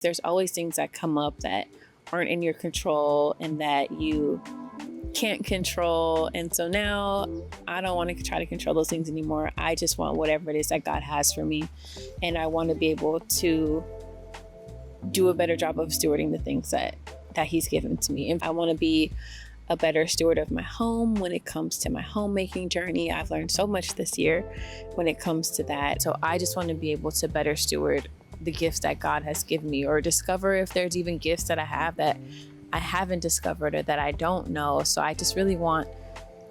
There's always things that come up that aren't in your control and that you can't control. And so now I don't want to try to control those things anymore. I just want whatever it is that God has for me. And I want to be able to do a better job of stewarding the things that He's given to me. And I want to be a better steward of my home when it comes to my homemaking journey. I've learned so much this year when it comes to that. So I just want to be able to better steward the gifts that God has given me, or discover if there's even gifts that I have that I haven't discovered or that I don't know. So I just really want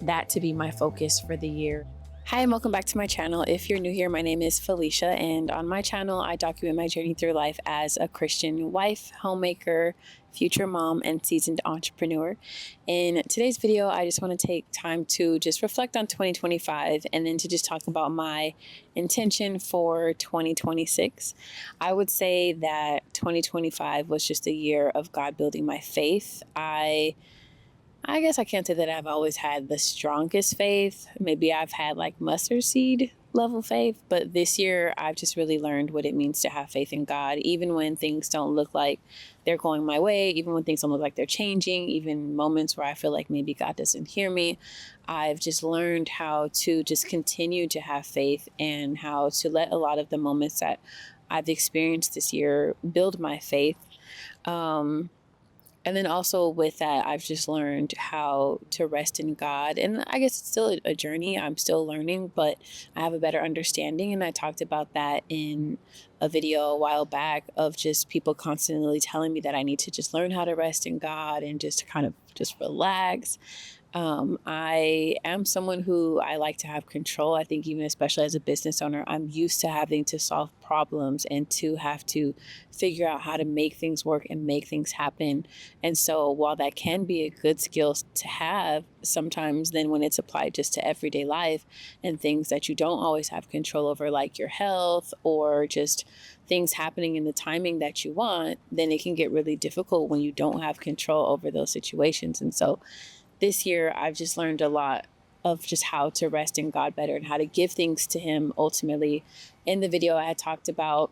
that to be my focus for the year. Hi, and welcome back to my channel. If you're new here, my name is Felicia, and on my channel, I document my journey through life as a Christian wife, homemaker, future mom, and seasoned entrepreneur. In today's video, I just want to take time to just reflect on 2025 and then to just talk about my intention for 2026. I would say that 2025 was just a year of God building my faith. I guess I can't say that I've always had the strongest faith. Maybe I've had like mustard seed level faith, but this year I've just really learned what it means to have faith in God, even when things don't look like they're going my way, even when things don't look like they're changing, even moments where I feel like maybe God doesn't hear me. I've just learned how to just continue to have faith and how to let a lot of the moments that I've experienced this year build my faith. And then also with that, I've just learned how to rest in God. And I guess it's still a journey. I'm still learning, but I have a better understanding. And I talked about that in a video a while back of just people constantly telling me that I need to just learn how to rest in God and just kind of just relax. I am someone who I like to have control. I think even especially as a business owner, I'm used to having to solve problems and to have to figure out how to make things work and make things happen. And so while that can be a good skill to have, sometimes then when it's applied just to everyday life and things that you don't always have control over, like your health or just things happening in the timing that you want, then it can get really difficult when you don't have control over those situations. And so this year, I've just learned a lot of just how to rest in God better and how to give things to Him ultimately. In the video, I had talked about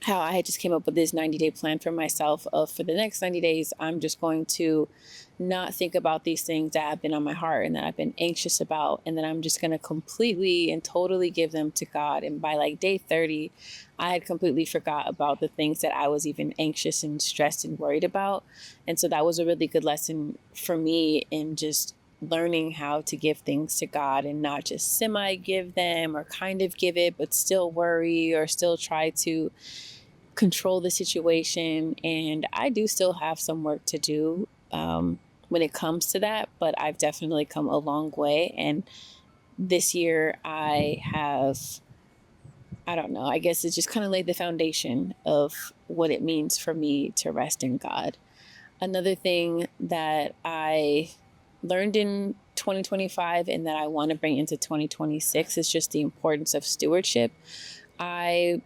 how I had just came up with this 90-day plan for myself of for the next 90 days, I'm just going to not think about these things that have been on my heart and that I've been anxious about. And then I'm just going to completely and totally give them to God. And by like day 30, I had completely forgot about the things that I was even anxious and stressed and worried about. And so that was a really good lesson for me in just learning how to give things to God and not just semi give them or kind of give it, but still worry or still try to control the situation. And I do still have some work to do when it comes to that, but I've definitely come a long way. And this year I don't know, I guess it's just kind of laid the foundation of what it means for me to rest in God. Another thing that I learned in 2025 and that I want to bring into 2026 is just the importance of stewardship. I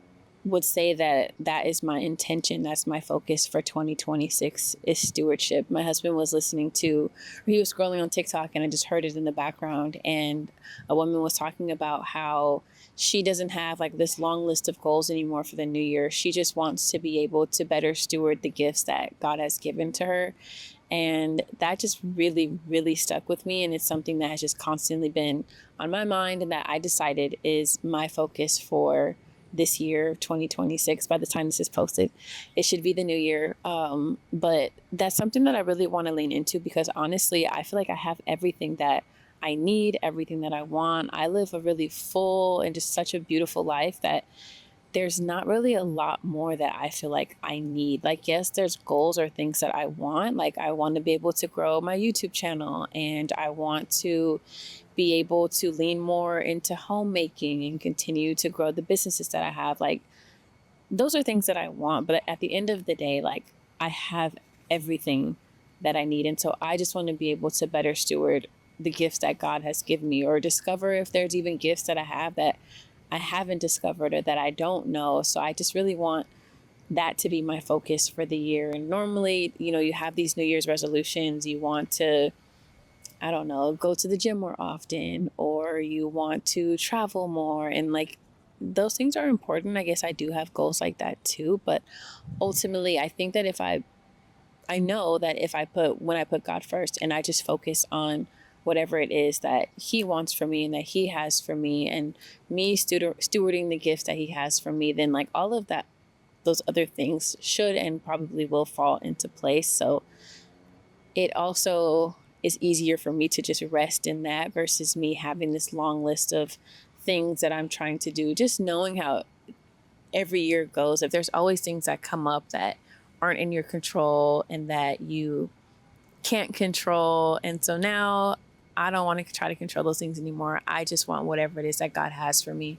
would say that is my intention. That's my focus for 2026 is stewardship. My husband was he was scrolling on TikTok and I just heard it in the background. And a woman was talking about how she doesn't have like this long list of goals anymore for the new year. She just wants to be able to better steward the gifts that God has given to her. And that just really, really stuck with me. And it's something that has just constantly been on my mind and that I decided is my focus for this year, 2026. By the time this is posted, it should be the new year. But that's something that I really want to lean into because honestly, I feel like I have everything that I need, everything that I want. I live a really full and just such a beautiful life that there's not really a lot more that I feel like I need. Like, yes, there's goals or things that I want. Like I want to be able to grow my YouTube channel and I want to be able to lean more into homemaking and continue to grow the businesses that I have. Like those are things that I want. But at the end of the day, like I have everything that I need. And so I just want to be able to better steward the gifts that God has given me or discover if there's even gifts that I have that I haven't discovered or that I don't know. So I just really want that to be my focus for the year. And normally, you have these New Year's resolutions. You want to, I don't know, go to the gym more often, or you want to travel more. And like those things are important. I guess I do have goals like that too, but ultimately I think that I know that if when I put God first and I just focus on whatever it is that he wants for me and that he has for me, and me stewarding the gifts that he has for me, then like all of that, those other things should and probably will fall into place. So it also is easier for me to just rest in that versus me having this long list of things that I'm trying to do. Just knowing how every year goes, if there's always things that come up that aren't in your control and that you can't control. And so now I don't want to try to control those things anymore. I just want whatever it is that God has for me.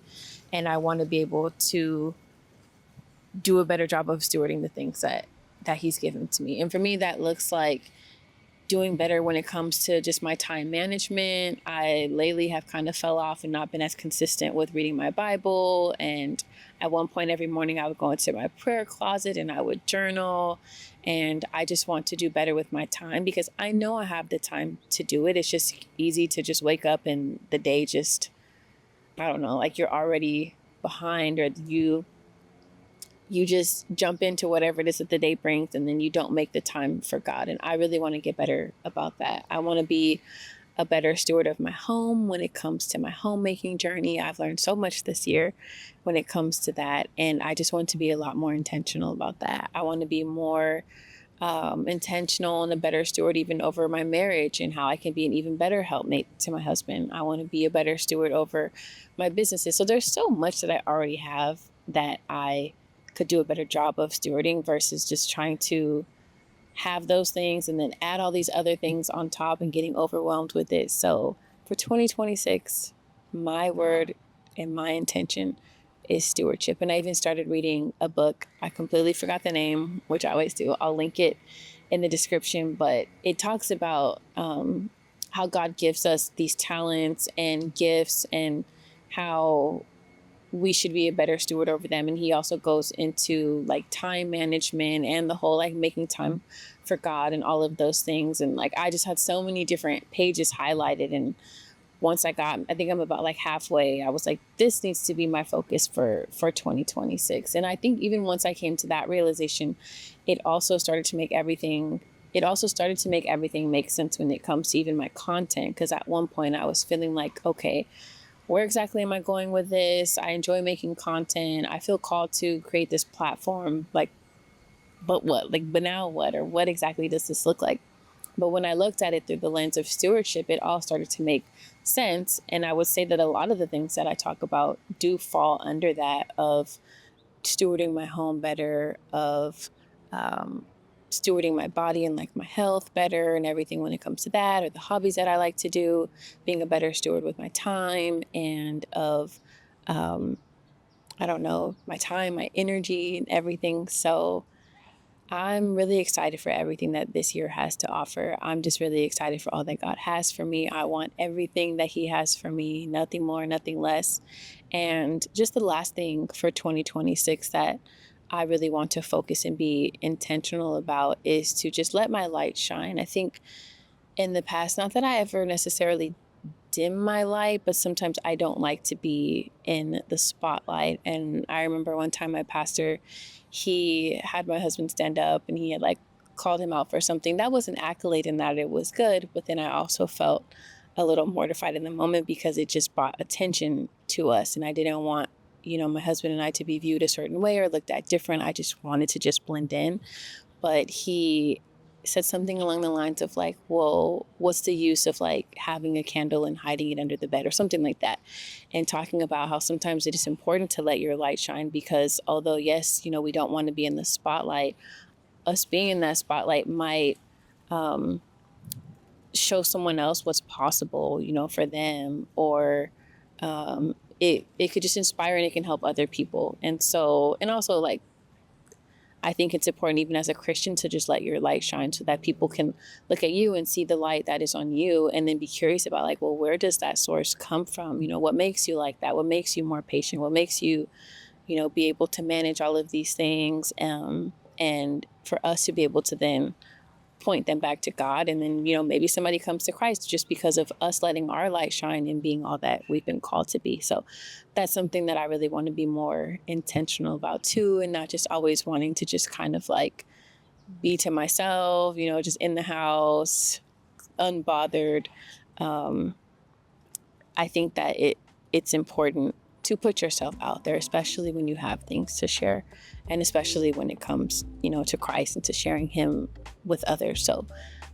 And I want to be able to do a better job of stewarding the things that he's given to me. And for me, that looks like doing better when it comes to just my time management. I lately have kind of fell off and not been as consistent with reading my Bible. And at one point every morning I would go into my prayer closet and I would journal. And I just want to do better with my time because I know I have the time to do it. It's just easy to just wake up and the day just, I don't know, like you're already behind, or you just jump into whatever it is that the day brings, and then you don't make the time for God. And I really want to get better about that. I want to be a better steward of my home when it comes to my homemaking journey. I've learned so much this year when it comes to that. And I just want to be a lot more intentional about that. I want to be more intentional and a better steward even over my marriage and how I can be an even better helpmate to my husband. I want to be a better steward over my businesses. So there's so much that I already have that I could do a better job of stewarding versus just trying to have those things and then add all these other things on top and getting overwhelmed with it. So for 2026, my word and my intention is stewardship. And I even started reading a book. I completely forgot the name, which I always do. I'll link it in the description, but it talks about how God gives us these talents and gifts and how we should be a better steward over them. And he also goes into like time management and the whole like making time for God and all of those things. And like I just had so many different pages highlighted. And once I think I'm about like halfway, I was like, this needs to be my focus for 2026. And I think even once I came to that realization, it also started to make everything make sense when it comes to even my content. Because at one point I was feeling like, okay, where exactly am I going with this? I enjoy making content. I feel called to create this platform. Like, but what? Like, but now what? Or what exactly does this look like? But when I looked at it through the lens of stewardship, it all started to make sense. And I would say that a lot of the things that I talk about do fall under that of stewarding my home better, of stewarding my body and like my health better and everything when it comes to that, or the hobbies that I like to do, being a better steward with my time and of, I don't know, my time, my energy and everything. So I'm really excited for everything that this year has to offer. I'm just really excited for all that God has for me. I want everything that he has for me, nothing more, nothing less. And just the last thing for 2026 that I really want to focus and be intentional about is to just let my light shine. I think in the past, not that I ever necessarily dim my light, but sometimes I don't like to be in the spotlight. And I remember one time my pastor, he had my husband stand up and he had like called him out for something. That was an accolade in that it was good, but then I also felt a little mortified in the moment because it just brought attention to us. And I didn't want, my husband and I to be viewed a certain way or looked at different. I just wanted to just blend in. But he said something along the lines of like, well, what's the use of like having a candle and hiding it under the bed or something like that. And talking about how sometimes it is important to let your light shine because although, yes, we don't want to be in the spotlight, us being in that spotlight might show someone else what's possible, for them, or it could just inspire and it can help other people. And also like, I think it's important even as a Christian to just let your light shine so that people can look at you and see the light that is on you and then be curious about like, well, where does that source come from? What makes you like that? What makes you more patient? What makes you, be able to manage all of these things? And for us to be able to then point them back to God. And then, maybe somebody comes to Christ just because of us letting our light shine and being all that we've been called to be. So that's something that I really want to be more intentional about too, and not just always wanting to just kind of like be to myself, just in the house, unbothered. I think that it's important to put yourself out there, especially when you have things to share, and especially when it comes, to Christ and to sharing him with others. So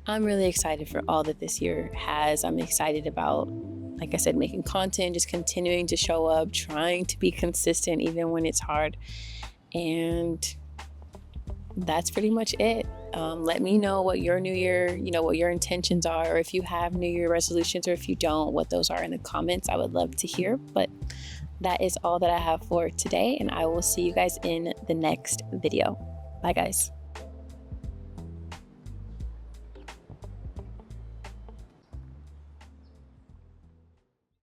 I'm really excited for all that this year has. I'm excited about, like I said, making content, just continuing to show up, trying to be consistent even when it's hard. And that's pretty much it. Let me know what your new year, what your intentions are, or if you have new year resolutions, or if you don't, what those are in the comments. I would love to hear. But that is all that I have for today, and I will see you guys in the next video. Bye, guys.